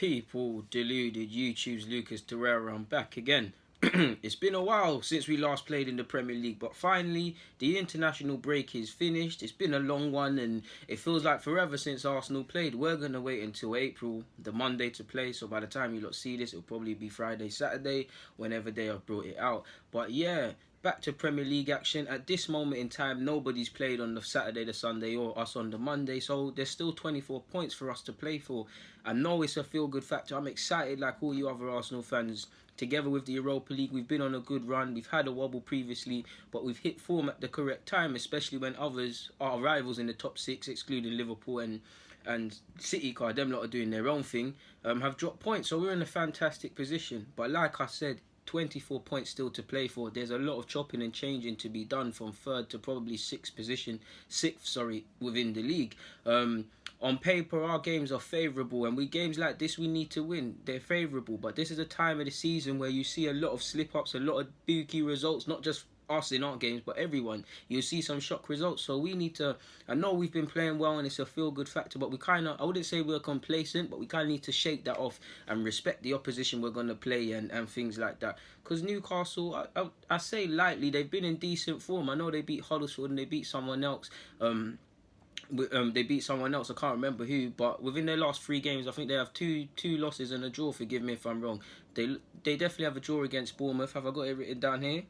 People, Deluded, YouTube's Lucas Torreira, I'm back again. It's been a while since we last played in the Premier League, but finally the international break is finished. It's been a long one and it feels like forever since Arsenal played. We're going to wait until April, the Monday, to play, so by the time you lot see this, it'll probably be Friday, Saturday, whenever they have brought it out. But yeah, back to Premier League action. At this moment in time, nobody's played on the Saturday, the Sunday, or us on the Monday, so there's still 24 points for us to play for. I know it's a feel-good factor. I'm excited like all you other Arsenal fans. Together with the Europa League, we've been on a good run. We've had a wobble previously, but we've hit form at the correct time, especially when others, our rivals in the top six, excluding Liverpool and City, card them lot are doing their own thing, have dropped points. So we're in a fantastic position. But like I said, 24 points still to play for. There's a lot of chopping and changing to be done from third to probably sixth within the league. On paper, our games are favourable, and games like this we need to win. They're favourable, but this is a time of the season where you see a lot of slip-ups, a lot of bookie results, not just us in our games, but everyone. You'll see some shock results, so we need to... I know we've been playing well and it's a feel-good factor, but we kind of... I wouldn't say we're complacent, but we kind of need to shake that off and respect the opposition we're going to play and things like that. Because Newcastle, I say lightly, they've been in decent form. I know they beat Huddersfield and they beat someone else. They beat someone else, I can't remember who, but within their last 3 games, I think they have two losses and a draw, forgive me if I'm wrong. They definitely have a draw against Bournemouth. Have I got it written down here?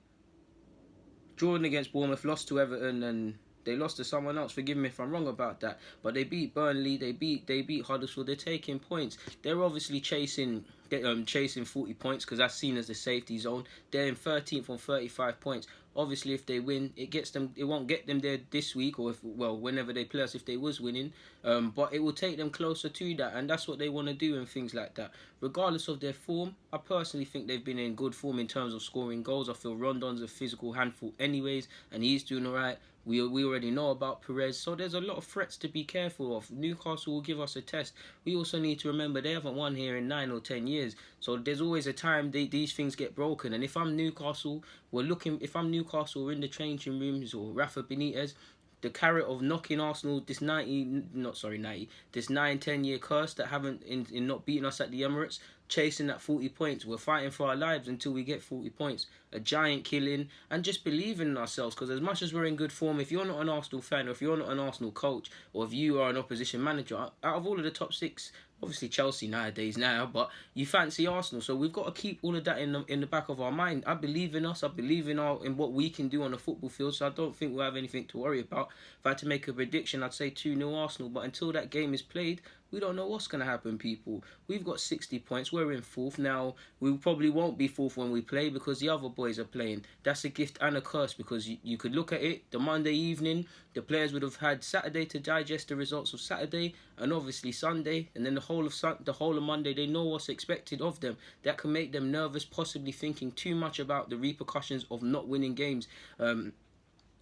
Drawn against Bournemouth, lost to Everton, and they lost to someone else. Forgive me if I'm wrong about that. But they beat Burnley, they beat Huddersfield. They're taking points. They're obviously chasing 40 points because that's seen as the safety zone. They're in 13th on 35 points. Obviously, if they win, it won't get them there this week, or whenever they play us, if they was winning. But it will take them closer to that, and that's what they want to do and things like that. Regardless of their form, I personally think they've been in good form in terms of scoring goals. I feel Rondon's a physical handful anyways, and he's doing all right. We already know about Perez, so there's a lot of threats to be careful of. Newcastle will give us a test. We also need to remember they haven't won here in 9 or 10 years, so there's always a time these things get broken. And if I'm Newcastle, we're in the changing rooms, or Rafa Benitez, the carrot of knocking Arsenal, this 9-10 year curse that haven't in not beating us at the Emirates, chasing that 40 points. We're fighting for our lives until we get 40 points. A giant killing, and just believing in ourselves, because as much as we're in good form, if you're not an Arsenal fan, or if you're not an Arsenal coach, or if you are an opposition manager, out of all of the top 6, obviously Chelsea nowadays but you fancy Arsenal, so we've got to keep all of that in the back of our mind. I believe in us. I believe in what we can do on the football field, so I don't think we'll have anything to worry about. If I had to make a prediction, I'd say 2-0 Arsenal, but until that game is played, we don't know what's going to happen, people. We've got 60 points. We're in 4th. Now, we probably won't be 4th when we play because the other boys are playing. That's a gift and a curse, because you could look at it, the Monday evening, the players would have had Saturday to digest the results of Saturday, and obviously Sunday, and then the whole of Monday, they know what's expected of them. That can make them nervous, possibly thinking too much about the repercussions of not winning games.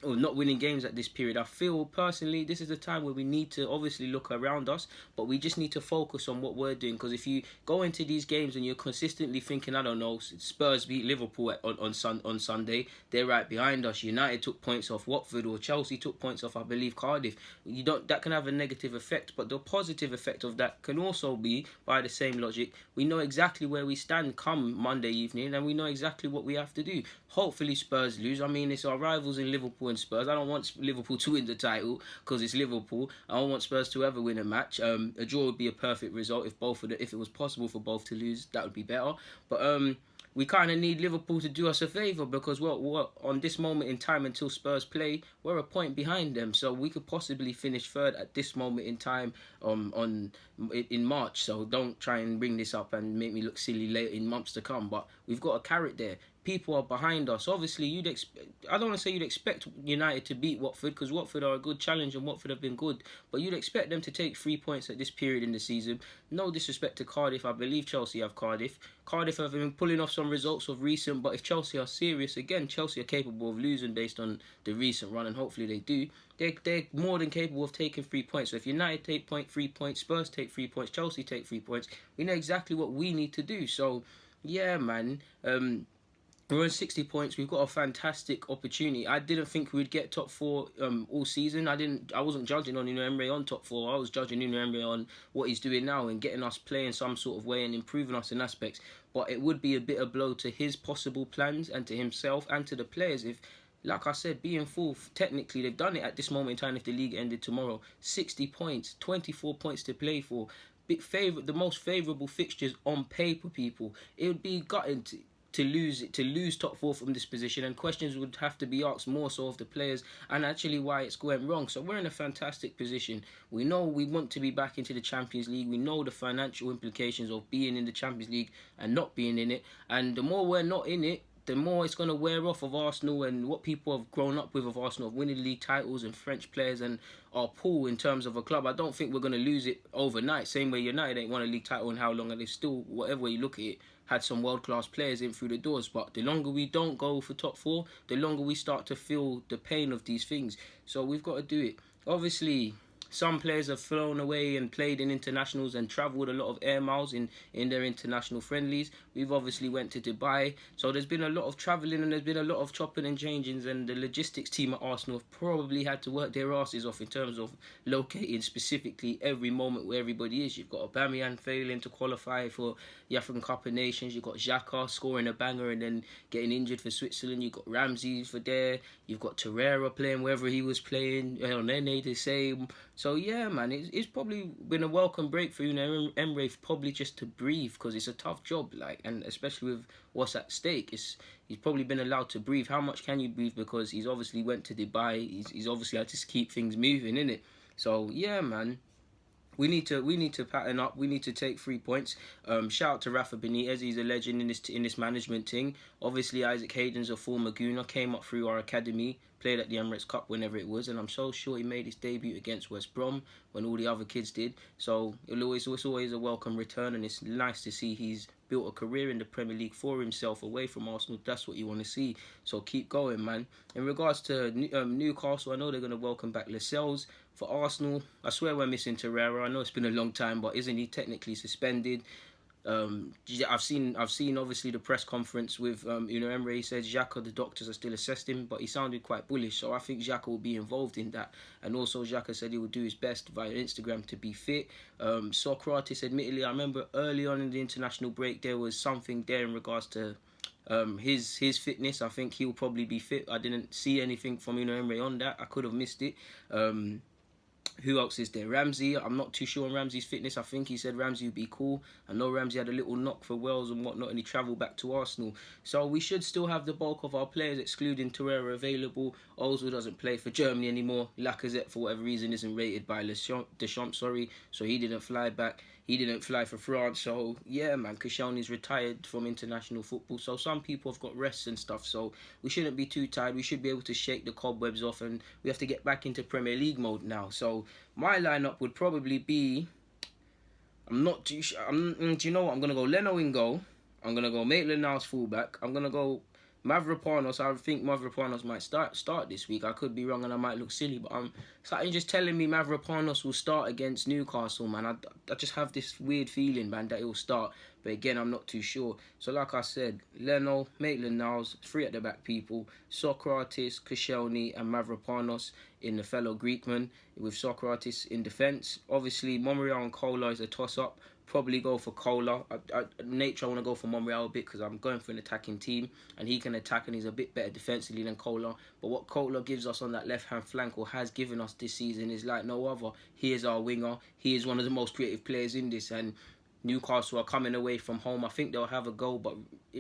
Or not winning games at this period. I feel personally this is the time where we need to obviously look around us, but we just need to focus on what we're doing. Because if you go into these games and you're consistently thinking, I don't know, Spurs beat Liverpool on Sunday, they're right behind us. United took points off Watford, or Chelsea took points off, I believe, Cardiff. That can have a negative effect, but the positive effect of that can also be, by the same logic, we know exactly where we stand come Monday evening, and we know exactly what we have to do. Hopefully Spurs lose. I mean, it's our rivals in Liverpool and Spurs. I don't want Liverpool to win the title because it's Liverpool. I don't want Spurs to ever win a match. A draw would be a perfect result. If it was possible for both to lose, that would be better. But we kind of need Liverpool to do us a favour, because we're on this moment in time until Spurs play, we're a point behind them, so we could possibly finish 3rd at this moment in time in March. So don't try and bring this up and make me look silly later in months to come, but we've got a carrot there. People are behind us. Obviously, I don't want to say you'd expect United to beat Watford, because Watford are a good challenge and Watford have been good, but you'd expect them to take 3 points at this period in the season. No disrespect to Cardiff. I believe Chelsea have Cardiff. Cardiff have been pulling off some results of recent, but if Chelsea are serious, again, Chelsea are capable of losing based on the recent run, and hopefully they do. They're more than capable of taking 3 points. So if United take 3 points, Spurs take 3 points, Chelsea take 3 points, we know exactly what we need to do. So, yeah, man. We're on 60 points. We've got a fantastic opportunity. I didn't think we'd get top four all season. I wasn't judging on Nuno Emery on top four. I was judging Nuno Emery on what he's doing now and getting us playing some sort of way and improving us in aspects. But it would be a bitter blow to his possible plans and to himself and to the players if, like I said, being fourth, technically they've done it at this moment in time if the league ended tomorrow. 60 points, 24 points to play for. The most favourable fixtures on paper, people. It would be gutting to lose top four from this position, and questions would have to be asked more so of the players and actually why it's going wrong. So we're in a fantastic position. We know we want to be back into the Champions League. We know the financial implications of being in the Champions League and not being in it, and the more we're not in it, the more it's going to wear off of Arsenal and what people have grown up with of Arsenal, of winning league titles and French players and our pool in terms of a club. I don't think we're going to lose it overnight. Same way United ain't won a league title in how long, and they've still, whatever way you look at it, had some world-class players in through the doors. But the longer we don't go for top four, the longer we start to feel the pain of these things. So we've got to do it. Obviously, some players have flown away and played in internationals and travelled a lot of air miles in their international friendlies. We've obviously went to Dubai. So there's been a lot of travelling and there's been a lot of chopping and changing, and the logistics team at Arsenal have probably had to work their asses off in terms of locating specifically every moment where everybody is. You've got Aubameyang failing to qualify for the African Cup of Nations. You've got Xhaka scoring a banger and then getting injured for Switzerland. You've got Ramsey for there. You've got Torreira playing wherever he was playing. Nene the same. So yeah, man, it's probably been a welcome break for Emery, probably just to breathe, because it's a tough job, and especially with what's at stake. He's probably been allowed to breathe. How much can you breathe? Because he's obviously went to Dubai. He's obviously had to keep things moving, innit? So yeah, man. We need to pattern up. We need to take 3 points. Shout out to Rafa Benitez. He's a legend in this management thing. Obviously, Isaac Hayden's a former Gooner. Came up through our academy. Played at the Emirates Cup whenever it was, and I'm so sure he made his debut against West Brom when all the other kids did. So it's always a welcome return, and it's nice to see he's built a career in the Premier League for himself away from Arsenal. That's what you want to see. So keep going, man. In regards to Newcastle, I know they're going to welcome back Lascelles. For Arsenal, I swear we're missing Torreira. I know it's been a long time, but isn't he technically suspended? I've seen obviously the press conference with Nuno Emery. He says Xhaka, the doctors are still assessing him, but he sounded quite bullish, so I think Xhaka will be involved in that. And also Xhaka said he would do his best via Instagram to be fit. Socrates, admittedly, I remember early on in the international break there was something there in regards to his fitness. I think he'll probably be fit. I didn't see anything from Nuno Emery on that. I could have missed it. Who else is there? Ramsey. I'm not too sure on Ramsey's fitness. I think he said Ramsey would be cool. I know Ramsey had a little knock for Wales and whatnot, and he travelled back to Arsenal. So we should still have the bulk of our players, excluding Torreira, available. Ozil doesn't play for Germany anymore. Lacazette, for whatever reason, isn't rated by Deschamps, so he didn't fly back. He didn't fly for France. So yeah, man, Koscielny's retired from international football. So some people have got rests and stuff. So we shouldn't be too tired. We should be able to shake the cobwebs off, and we have to get back into Premier League mode now. So my lineup would probably be, I'm not too sure. Do you know what? I'm going to go Leno in goal. I'm going to go Maitland-Niles fullback. I'm going to go Mavropanos. I think Mavropanos might start this week. I could be wrong and I might look silly, but something just telling me Mavropanos will start against Newcastle, man. I just have this weird feeling, man, that he'll start. But again, I'm not too sure. So like I said, Leno, Maitland-Niles, 3 at the back people, Socrates, Koscielny and Mavropanos in the fellow Greekman, with Socrates in defence. Obviously, Monreal and Kola is a toss-up. Probably go for Kola. I want to go for Monreal a bit because I'm going for an attacking team and he can attack and he's a bit better defensively than Kola. But what Kola gives us on that left-hand flank, or has given us this season, is like no other. He is our winger. He is one of the most creative players in this, and Newcastle are coming away from home. I think they'll have a goal, but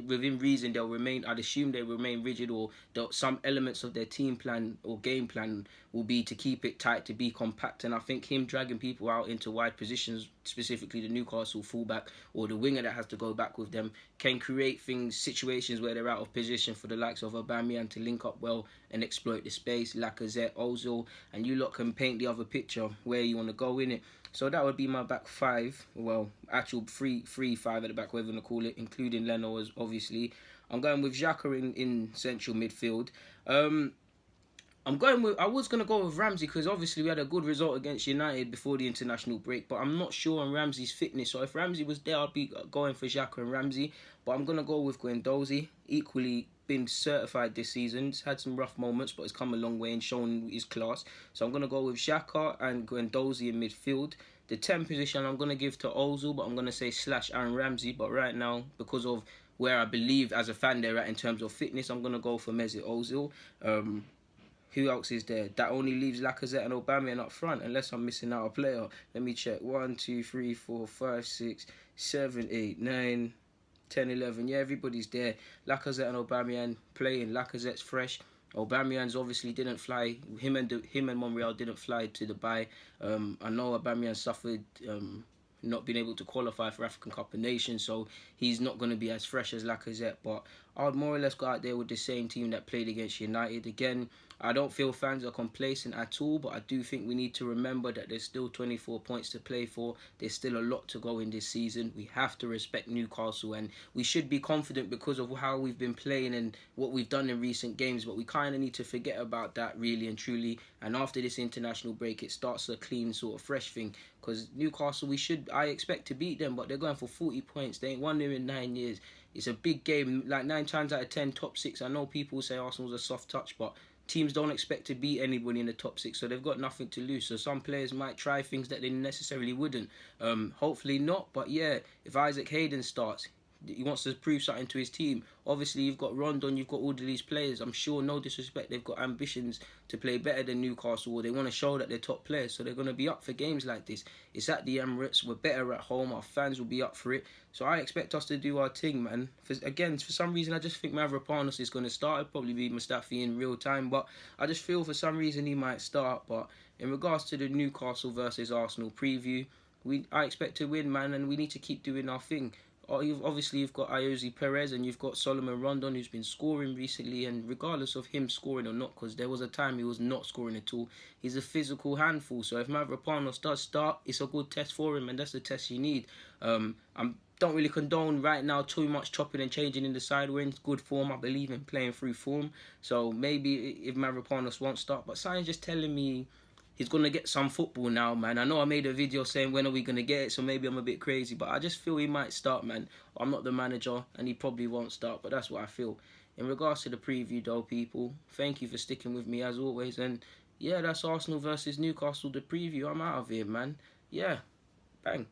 within reason they'll remain, I'd assume they'll remain rigid, or some elements of their team plan or game plan will be to keep it tight, to be compact. And I think him dragging people out into wide positions, specifically the Newcastle fullback or the winger that has to go back with them, can create situations where they're out of position for the likes of Aubameyang to link up well and exploit the space. Lacazette, Ozil, and you lot can paint the other picture where you want to go in it. So that would be my back 5. Well, actual 3-5 at the back, whatever you want to call it, including Leno, as obviously. I'm going with Xhaka in central midfield. I was going to go with Ramsey because obviously we had a good result against United before the international break, but I'm not sure on Ramsey's fitness. So if Ramsey was there, I'd be going for Xhaka and Ramsey. But I'm going to go with Guendouzi. Equally been certified this season. He's had some rough moments, but he's come a long way and shown his class. So I'm going to go with Xhaka and Guendouzi in midfield. The 10 position I'm going to give to Ozil, but I'm going to say / Aaron Ramsey. But right now, because of where I believe as a fan they're at in terms of fitness, I'm going to go for Mesut Ozil. Who else is there? That only leaves Lacazette and Aubameyang up front, unless I'm missing out a player. Let me check. 1, 2, 3, 4, 5, 6, 7, 8, 9, 10, 11. Yeah, everybody's there. Lacazette and Aubameyang playing. Lacazette's fresh. Aubameyang's obviously didn't fly. Him and Monreal didn't fly to Dubai. I know Aubameyang suffered not being able to qualify for African Cup of Nations, so he's not going to be as fresh as Lacazette. But I would more or less go out there with the same team that played against United. Again, I don't feel fans are complacent at all, but I do think we need to remember that there's still 24 points to play for. There's still a lot to go in this season. We have to respect Newcastle, and we should be confident because of how we've been playing and what we've done in recent games, but we kind of need to forget about that really and truly. And after this international break, it starts a clean sort of fresh thing, because Newcastle, I expect to beat them, but they're going for 40 points. They ain't won there in 9 years. It's a big game, like 9 times out of 10, top 6. I know people say Arsenal's a soft touch, but teams don't expect to beat anybody in the top 6, so they've got nothing to lose. So some players might try things that they necessarily wouldn't. Hopefully not, but yeah, if Isaac Hayden starts, he wants to prove something to his team. Obviously, you've got Rondon, you've got all of these players. I'm sure, no disrespect, they've got ambitions to play better than Newcastle, or they want to show that they're top players, so they're going to be up for games like this. It's at the Emirates, we're better at home, our fans will be up for it. So I expect us to do our thing, man. For some reason, I just think Mavropanos is going to start. It'll probably be Mustafi in real time, but I just feel for some reason he might start. But in regards to the Newcastle versus Arsenal preview, I expect to win, man, and we need to keep doing our thing. Obviously, you've got Ayoze Perez and you've got Solomon Rondon, who's been scoring recently, and regardless of him scoring or not, because there was a time he was not scoring at all, he's a physical handful. So if Mavropanos does start, it's a good test for him, and that's the test you need. I don't really condone right now too much chopping and changing in the side. We're in good form. I believe in playing through form. So maybe if Mavropanos won't start, but something's just telling me he's going to get some football now, man. I know I made a video saying when are we going to get it, so maybe I'm a bit crazy, but I just feel he might start, man. I'm not the manager, and he probably won't start, but that's what I feel. In regards to the preview, though, people, thank you for sticking with me as always, and yeah, that's Arsenal versus Newcastle, the preview. I'm out of here, man. Yeah, bang.